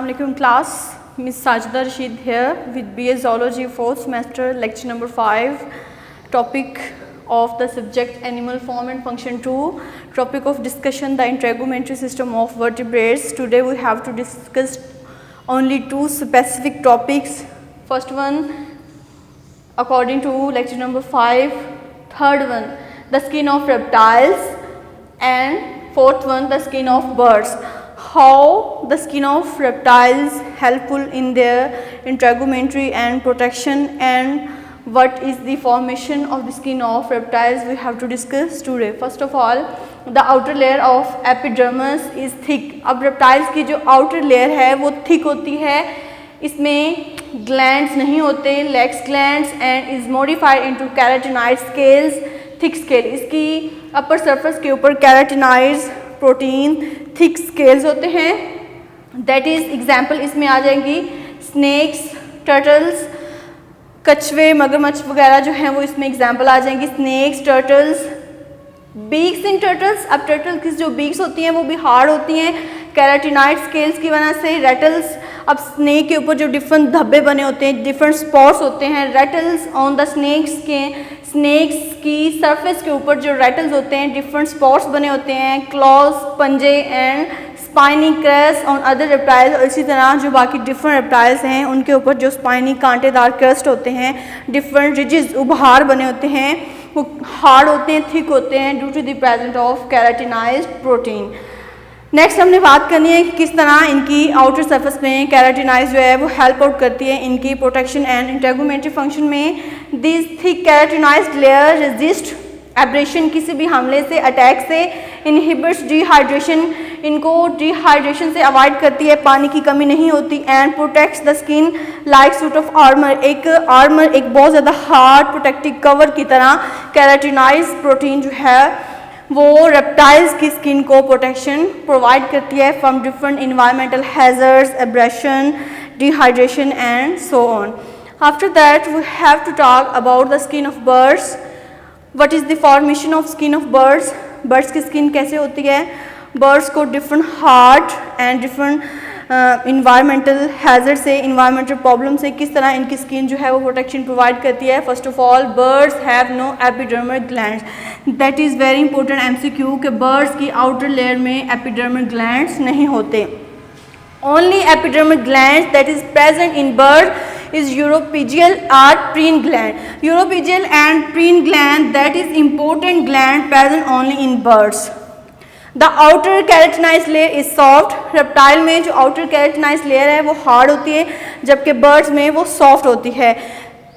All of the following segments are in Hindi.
Assalamu alaikum class. Miss Sajida Rashid here with BA Zoology 4th semester lecture number 5. Topic of the subject animal form and function 2. Topic of discussion the integumentary system of vertebrates. Today we have to discuss only two specific topics. First one according to lecture number 5. Third one the skin of reptiles and fourth one the skin of birds. How the skin of reptiles helpful in their integumentary and protection, and what is the formation of the skin of reptiles we have to discuss today. First of all, the outer layer of epidermis is thick. अब reptiles की जो outer layer है वो thick होती है, इसमें glands नहीं होते, lacks glands and is modified into keratinized scales, thick scale. इसकी upper surface के ऊपर keratinized प्रोटीन थिक स्केल्स होते हैं. दैट इज़ एग्जाम्पल इसमें आ जाएंगी स्नेक्स, टर्टल्स, कछुए, मगरमच्छ वगैरह जो हैं वो इसमें एग्जाम्पल आ जाएंगी. स्नेक्स, टर्टल्स, बीक्स इन टर्टल्स. अब टर्टल की जो बीक्स होती हैं वो भी हार्ड होती हैं कैराटिनाइड स्केल्स की वजह से. रेटल्स, अब स्नेक के ऊपर जो डिफरेंट धब्बे बने होते हैं, डिफरेंट स्पॉट्स होते हैं. रेटल्स ऑन द स्नेक्स की सरफेस के ऊपर जो रेटल्स होते हैं डिफरेंट स्पॉट्स बने होते हैं. क्लॉज, पंजे and spiny crust on other reptiles. और इसी तरह जो बाकी डिफरेंट रेप्टाइल्स हैं उनके ऊपर जो स्पाइनी कांटेदार क्रस्ट होते हैं, डिफरेंट रिजिज उभार बने होते हैं, वो हार्ड होते हैं, थिक होते हैं due to the presence of keratinized protein. Next हमने बात करनी है कि किस तरह इनकी आउटर सरफेस में कैराटिनाइज जो है वो हेल्प आउट करती है इनकी प्रोटेक्शन एंड इंटेगुमेंट्री फंक्शन में. This thick keratinized layer resist abrasion, किसी भी हमले से, अटैक से, इनहिबिट्स डिहाइड्रेशन, इनको डिहाइड्रेशन से अवॉइड करती है, पानी की कमी नहीं होती. And protects the skin like suit of armour, एक आर्मर, एक बहुत ज़्यादा हार्ड प्रोटेक्टिव कवर की तरह कैराटिनाइज्ड प्रोटीन जो है वो रेप्टाइल्स की स्किन को प्रोटेक्शन प्रोवाइड करती है from different environmental hazards, abrasion, dehydration and so on. After that we have to talk about the skin of birds. What is the formation of skin of birds. Birds की स्किन कैसे होती है. बर्ड्स को different heart and different environmental hazard से, इन्वायरमेंटल प्रॉब्लम से किस तरह इनकी स्किन जो है वो प्रोटेक्शन प्रोवाइड करती है. First of all birds have no epidermal glands. That is very important MCQ कि बर्ड्स की आउटर लेयर में एपिडर्मल ग्लैंड्स नहीं होते. Only epidermal glands that is present in bird is uropygial और preen gland. Uropygial and preen gland that is important gland present only in birds. The outer keratinize layer is soft. Reptile में जो आउटर कैराटिनाइज लेयर है वो हार्ड होती है, जबकि बर्ड्स में वो सॉफ्ट होती है.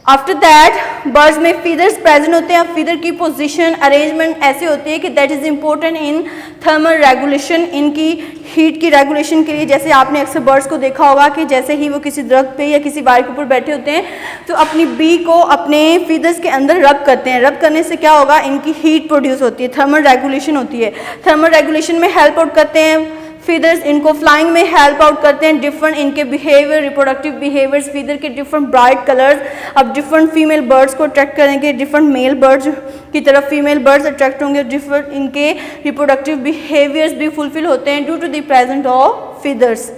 आफ्टर दैट बर्ड्स में फीदर्स प्रेजेंट होते हैं. फीदर की पोजीशन, अरेंजमेंट ऐसे होती है कि that is important in thermal regulation, इनकी हीट की रेगुलेशन के लिए. जैसे आपने अक्सर बर्ड्स को देखा होगा कि जैसे ही वो किसी दरख्त पे या किसी वायर के ऊपर बैठे होते हैं तो अपनी बी को अपने फीदर्स के अंदर रब करते हैं. रब करने से क्या होगा, इनकी हीट प्रोड्यूस होती है, थर्मल रेगुलेशन होती है. थर्मल रेगुलेशन में हेल्प आउट करते हैं फीदर्स. इनको फ्लाइंग में हेल्प आउट करते हैं. डिफरेंट इनके बिहेवियर, रिप्रोडक्टिव बिहेवियर्स, फीदर के डिफरेंट ब्राइट कलर्स अब डिफरेंट फीमेल बर्ड्स को अट्रैक्ट करेंगे, डिफरेंट मेल बर्ड्स की तरफ फीमेल बर्ड्स अट्रैक्ट होंगे. डिफरेंट इनके रिप्रोडक्टिव बिहेवियर्स भी फुलफिल होते हैं due to the presence of feathers.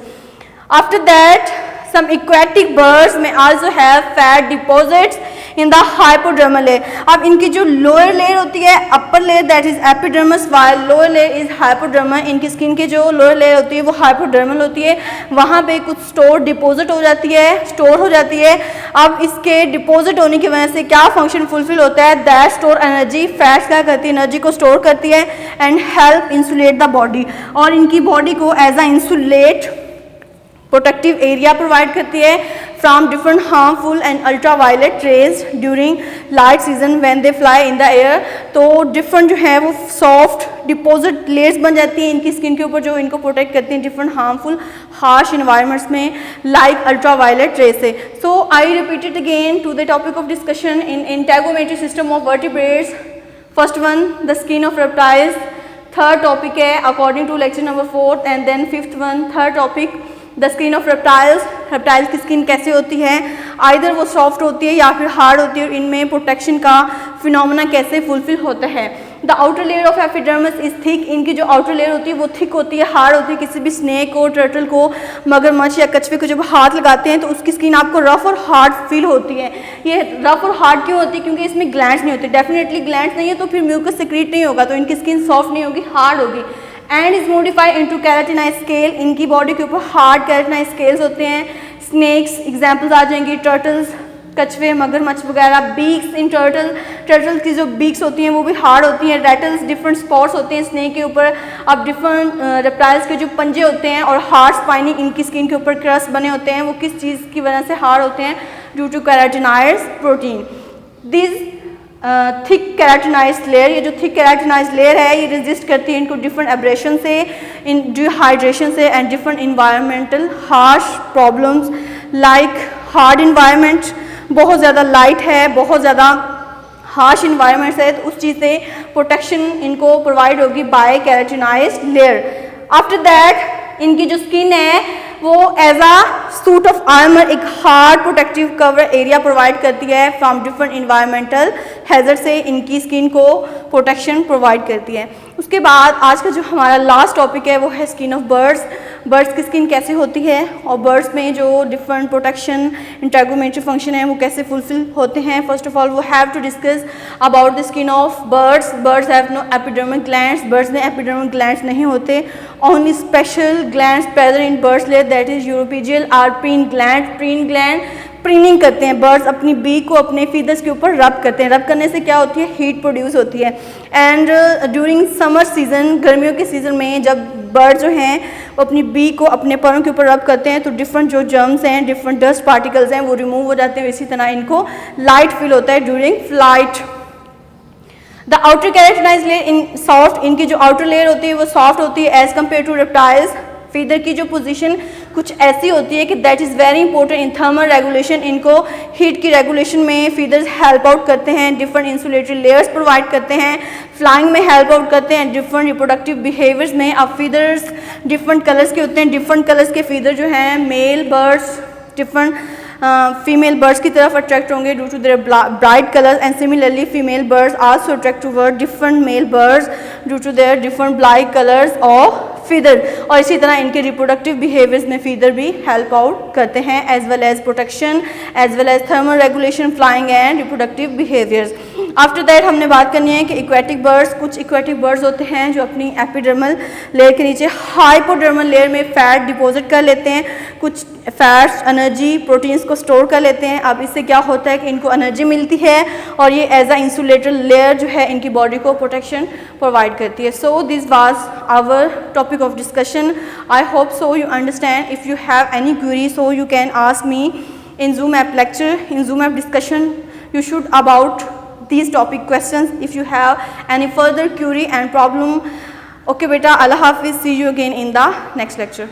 After that some aquatic birds may also have fat deposits in the hypodermal layer. अब इनकी जो लोअर लेयर होती है, upper layer that is epidermis while lower layer is hypodermal. इनकी स्किन की जो लोअर लेयर होती है वो हाइपोडर्मल होती है. वहाँ पे कुछ स्टोर डिपॉजिट हो जाती है, स्टोर हो जाती है. अब इसके डिपॉजिट होने की वजह से क्या फंक्शन फुलफिल होता है, दैट स्टोर एनर्जी. फैट्स क्या करती है, एनर्जी को स्टोर करती है and help insulate the body. और इनकी बॉडी को as a insulate protective area provide करती है from different harmful and ultraviolet rays during light season when they fly in the air. तो डिफरेंट जो है वो सॉफ्ट डिपॉजिट लेयर्स बन जाती हैं इनकी स्किन के ऊपर जो इनको प्रोटेक्ट करती हैं डिफरेंट हार्मफुल हार्श इन्वायरमेंट्स में लाइक अल्ट्रावायलेट रेज से. So I repeat it again to the topic of discussion in integumentary system of vertebrates. First one the skin of reptiles. Third topic है according to lecture number 4 and then fifth one third topic the skin of reptiles. Reptiles की स्किन कैसे होती है, आइदर वो सॉफ्ट होती है या फिर हार्ड होती है, और इनमें प्रोटेक्शन का फिनोमेना कैसे फुलफिल होता है. The outer layer of epidermis is thick, इनकी जो आउटर लेयर होती है वो थिक होती है, हार्ड होती है। किसी भी स्नेक को, टर्टल को, मगरमच्छ या कछुए को जब हाथ लगाते हैं तो उसकी स्किन आपको रफ और हार्ड फील होती है। ये रफ और हार्ड क्यों होती है? क्योंकि इसमें ग्लैंड्स नहीं होते। डेफिनेटली ग्लैंड्स नहीं है तो फिर म्यूकस सिक्रीट नहीं होगा, तो इनकी स्किन सॉफ्ट नहीं होगी, हार्ड होगी। And is modified into keratinize scale, इनकी बॉडी के ऊपर हार्ड केराटिनाइज स्केल्स होते हैं। स्नेक्स एग्जाम्पल्स आ जाएंगी, टर्टल्स, कछुए, मगरमच्छ वगैरह। बीक्स इन टर्टल की जो बीक्स होती हैं वो भी हार्ड होती हैं। रैटल्स, डिफरेंट स्पॉट्स होते हैं स्नेक के ऊपर। अब डिफरेंट रेप्टाइल्स के जो पंजे होते हैं और हार्ड स्पाइनी इनकी स्किन के ऊपर क्रस्ट बने होते हैं, वो किस चीज़ की वजह से हार्ड होते हैं? Due to keratinize protein. This thick keratinize layer, ये जो थिक केराटिनाइज लेयर है ये रेजिस्ट करती है इनको डिफरेंट एब्रेशन से, इन डिहाइड्रेशन से and different environmental harsh problems like hard environment, बहुत ज़्यादा लाइट है, बहुत ज़्यादा हार्श इन्वायरमेंट्स है, तो उस चीज़ से प्रोटेक्शन इनको प्रोवाइड होगी by keratinize layer. After that इनकी जो स्किन है वो as a suit of armour एक hard protective cover area provide करती है फ्रॉम डिफरेंट इन्वायरमेंटल हैजर्ड से, इनकी स्किन को प्रोटेक्शन प्रोवाइड करती है। उसके बाद आज का जो हमारा लास्ट टॉपिक है वो है स्किन ऑफ बर्ड्स। बर्ड्स की स्किन कैसे होती है और बर्ड्स में जो डिफरेंट प्रोटेक्शन इंटेगुमेटरी फंक्शन है वो कैसे फुलफिल होते हैं। फर्स्ट ऑफ ऑल वो have to discuss about the skin of birds. Birds have no epidermic glands, birds में एपिडर्मिक ग्लैंड्स नहीं होते। Only special glands present in birds layer that is uropygial or preen gland. Preen gland preening करते हैं, बर्ड्स अपनी बीक को अपने फीदर्स के ऊपर रब करते हैं। रब करने से क्या होती है? हीट प्रोड्यूस होती है। एंड ड्यूरिंग समर सीजन, गर्मियों के सीज़न में जब बर्ड जो हैं वो अपनी बीक को अपने पैरों के ऊपर रब करते हैं तो डिफरेंट जो जर्म्स हैं, डिफरेंट डस्ट पार्टिकल्स हैं वो रिमूव हो जाते हैं। इसी तरह इनको लाइट फील होता है during flight. The outer keratinize layer in soft, इनकी जो आउटर लेयर होती है वो सॉफ्ट होती है as compare to reptiles. Feather की जो पोजीशन कुछ ऐसी होती है कि that is very important in thermal regulation. इनको हीट की रेगुलेशन में फीदर्स हेल्प आउट करते हैं, डिफरेंट इंसुलेटरी लेयर्स प्रोवाइड करते हैं, फ्लाइंग में हेल्प आउट करते हैं, डिफरेंट रिप्रोडक्टिव बिहेवियर्स में। अब फीदर्स डिफरेंट कलर्स के होते हैं, डिफरेंट कलर्स के फीदर जो हैं male birds different female birds की तरफ अट्रैक्ट होंगे due to their bright colours and similarly female birds also attract toward different male birds due to their different bright colours of feather. और इसी तरह इनके रिप्रोडक्टिव बिहेवियर्स में फीदर भी हेल्प आउट करते हैं as well as protection as well as thermal regulation, flying and reproductive behaviours. After that हमने बात करनी है कि इक्वेटिक बर्ड्स, कुछ इक्वेटिक बर्ड्स होते हैं जो अपनी एपिडर्मल लेयर के नीचे हाइपोडर्मल लेयर में फैट डिपॉजिट कर लेते हैं, कुछ फैट्स एनर्जी प्रोटीन्स को स्टोर कर लेते हैं। अब इससे क्या होता है कि इनको एनर्जी मिलती है और ये एज अ इंसुलेटर लेयर जो है इनकी बॉडी को प्रोटेक्शन प्रोवाइड करती है। So this was our topic of discussion. I hope so you understand. If you have any query, so you can ask me in Zoom app lecture, in Zoom app discussion. You should about these topic questions. If you have any further query and problem, okay beta, Allah Hafiz. See you again in the next lecture.